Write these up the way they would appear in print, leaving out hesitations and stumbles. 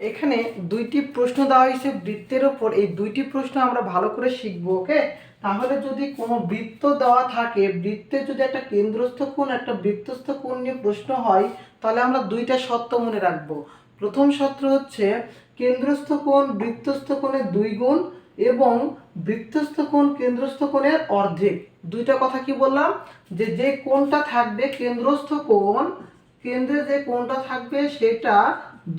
এখানে দুইটি প্রশ্ন দেওয়া হয়েছে বৃত্তের ওপর। এই দুইটি প্রশ্ন আমরা ভালো করে শিখবো। ওকে, তাহলে যদি কোনো বৃত্ত দেওয়া থাকে, বৃত্তে যদি একটা কেন্দ্রস্থ কোণ একটা বৃত্তস্থ কোণ নিয়ে প্রশ্ন হয়, তাহলে আমরা দুইটা শর্ত মনে রাখবো। প্রথম শর্ত হচ্ছে কেন্দ্রস্থ কোণ বৃত্তস্থ কোণের 2 গুণ এবং বৃত্তস্থ কোণ কেন্দ্রস্থ কোণের অর্ধেক। দুইটা কথা কি বললাম, যে কোণটা থাকবে কেন্দ্রস্থ কোণ, কেন্দ্রে যে কোণটা থাকবে সেটা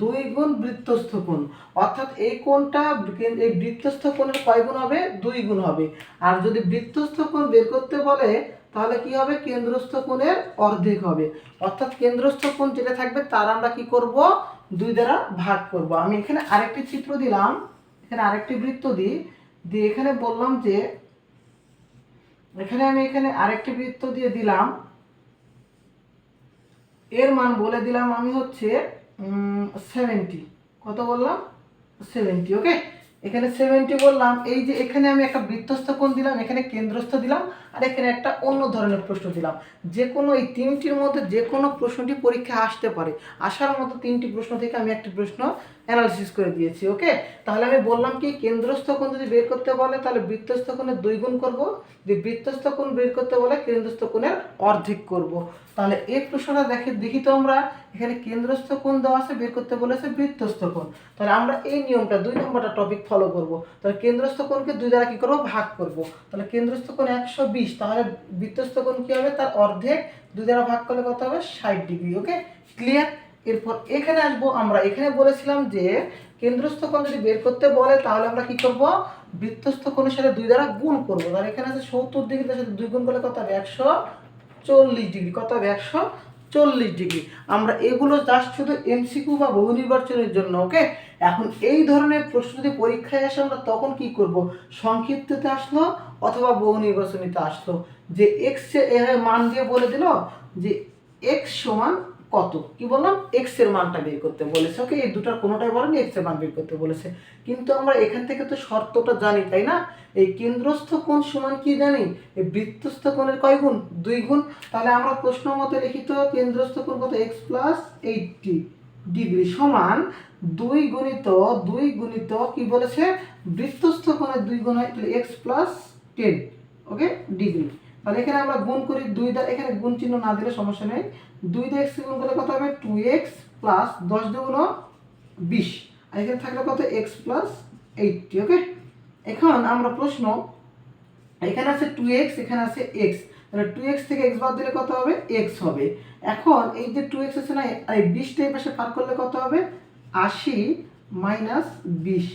2 গুণ বৃত্তস্থ কোণ, অর্থাৎ এই কোণটা এই বৃত্তস্থ কোণের কয় গুণ হবে? 2 গুণ হবে। আর যদি বৃত্তস্থ কোণ বের করতে বলে তাহলে কি হবে? কেন্দ্রস্থ কোণের অর্ধেক হবে। অর্থাৎ কেন্দ্রস্থ কোণ যেটা থাকবে তার আমরা কি করব? 2 দ্বারা ভাগ করব। আমি এখানে আরেকটি চিত্র দিলাম, এখানে আরেকটি বৃত্ত দিই, দিয়ে এখানে বললাম যে এখানে আরেকটি বৃত্ত দিয়ে দিলাম, এর মান বলে দিলাম আমি হচ্ছে 70। কত বললাম? 70। ওকে, এখানে 70 বললাম। এই যে এখানে আমি একটা বৃত্তস্থ কোণ দিলাম, এখানে কেন্দ্রস্থ দিলাম, আর এখানে একটা অন্য ধরনের প্রশ্ন দিলাম। যে কোনো এই তিনটির মধ্যে যে কোনো প্রশ্নটি পরীক্ষা আসতে পারে। আসার মতো তিনটি প্রশ্ন থেকে আমি একটি প্রশ্ন অ্যানালিসিস করে দিয়েছি। ওকে, তাহলে আমি বললাম কি, কেন্দ্রস্থ কোণ যদি বের করতে বলে তাহলে বৃত্তস্থ কোণের 2 গুণ করব, যদি বৃত্তস্থ কোণ বের করতে বলে কেন্দ্রস্থ কোণের অর্ধেক করব। তাহলে এই প্রশ্নটা দেখি তো আমরা, এখানে কেন্দ্রস্থ কোণ দেওয়া আছে, বের করতে বলেছে বৃত্তস্থ কোণ। তাহলে আমরা এই নিয়মটা 2 নম্বরটা টপিক ফলো করব। তাহলে কেন্দ্রস্থ কোণকে 2 দ্বারা কি করব? ভাগ করব। তাহলে কেন্দ্রস্থ কোণ 120, তাহলে বৃত্তস্থ কোণ কি হবে? তার অর্ধেক 2 দ্বারা ভাগ করলে কত হবে? 60 ডিগ্রি। ওকে, ক্লিয়ার। এরপর এখানে আসবো আমরা, এখানে বলেছিলাম যে কেন্দ্রস্থ কোণ যদি বের করতে বলে তাহলে আমরা কি করব? বৃত্তস্থ কোণের সাথে 2 দ্বারা গুণ করব। তাহলে এখানে আছে 70 ডিগ্রি, তার সাথে 2 গুণ করলে কত হবে? 140 ডিগ্রি। কত হবে? 140 ডিগ্রি। আমরা এগুলো জাস্ট শুধু এমসিকিউ বা বহু নির্বাচনের জন্য। ওকে, এখন এই ধরনের প্রশ্ন যদি পরীক্ষায় আসে আমরা তখন কি করব? সংক্ষিপ্ততে আসলো অথবা বহু নির্বাচনীতে আসলো, যে এক্স এর মান দিয়ে বলে দিল যে এক্স সমান কত। কি বললাম? এক্স এর মানটা বের করতে বলেছে। ওকে, এই দুটার কোনোটাই বলেনি, এক্স এর মান বের করতে বলেছে। কিন্তু আমরা এখান থেকে তো শর্তটা জানি, তাই না? এই কেন্দ্রস্থ কোণ সমান কি জানি? এই বৃত্তস্থ কোণের কয় গুণ? 2 গুণ। তাহলে আমরা প্রশ্ন মতে লিখিত কেন্দ্রস্থ কোণ কত? x প্লাস 80 ডিগ্রি সমান 2 গুণিত কি বলেছে? বৃত্তস্থ কোণের 2 গুণ হয়, তাহলে x প্লাস 10 ওকে ডিগ্রি। তাহলে এখানে আমরা গুণ করি 2 দ্বারা, এখানে গুণ চিহ্ন না দিলে সমস্যা নেই। 2 দিয়ে x গুণ করলে কত হবে? 2x প্লাস 10 দুগুণ 20, আর এখানে থাকলে কত? x plus 80। ওকে, এখন আমরা প্রশ্ন, এখানে আছে 2x, এখানে আছে x, তাহলে 2x থেকে x বাদ দিলে কত হবে? x হবে। এখন এই যে 2x আছে না, এই 20 টা এই পাশে পার করলে কত হবে? 80 মাইনাস 20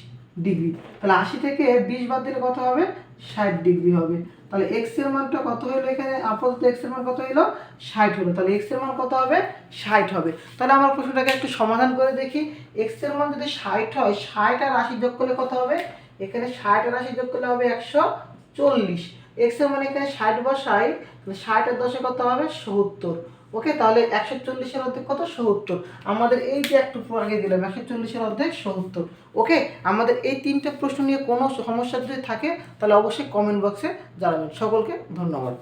ডিগ্রি। তাহলে 80 থেকে 20 বাদ দিলে কত হবে? 60 ডিগ্রি হবে। তাহলে x এর মানটা কত হলো? এখানে আপাতত x এর মান কত হলো? 60 হলো। তাহলে x এর মান কত হবে? 60 হবে। তাহলে আমরা প্রশ্নটাকে একটু সমাধান করে দেখি। x এর মান যদি 60 হয়, 60 আর 80 যোগ করলে কত হবে? এখানে 60 আর 80 যোগ করলে হবে 140। x এর মানে এখানে 60 বসাই, তাহলে 60 আর 10 কত হবে? 70। ওকে, তাহলে 140 এর অর্ধেক কত? 70। আমাদের এই যে একটু আগে দিলাম 140 এর অর্ধেক 70। ওকে, আমাদের এই তিনটে প্রশ্ন নিয়ে কোনো সমস্যা যদি থাকে তাহলে অবশ্যই কমেন্ট বক্সে জানাবেন। সকলকে ধন্যবাদ।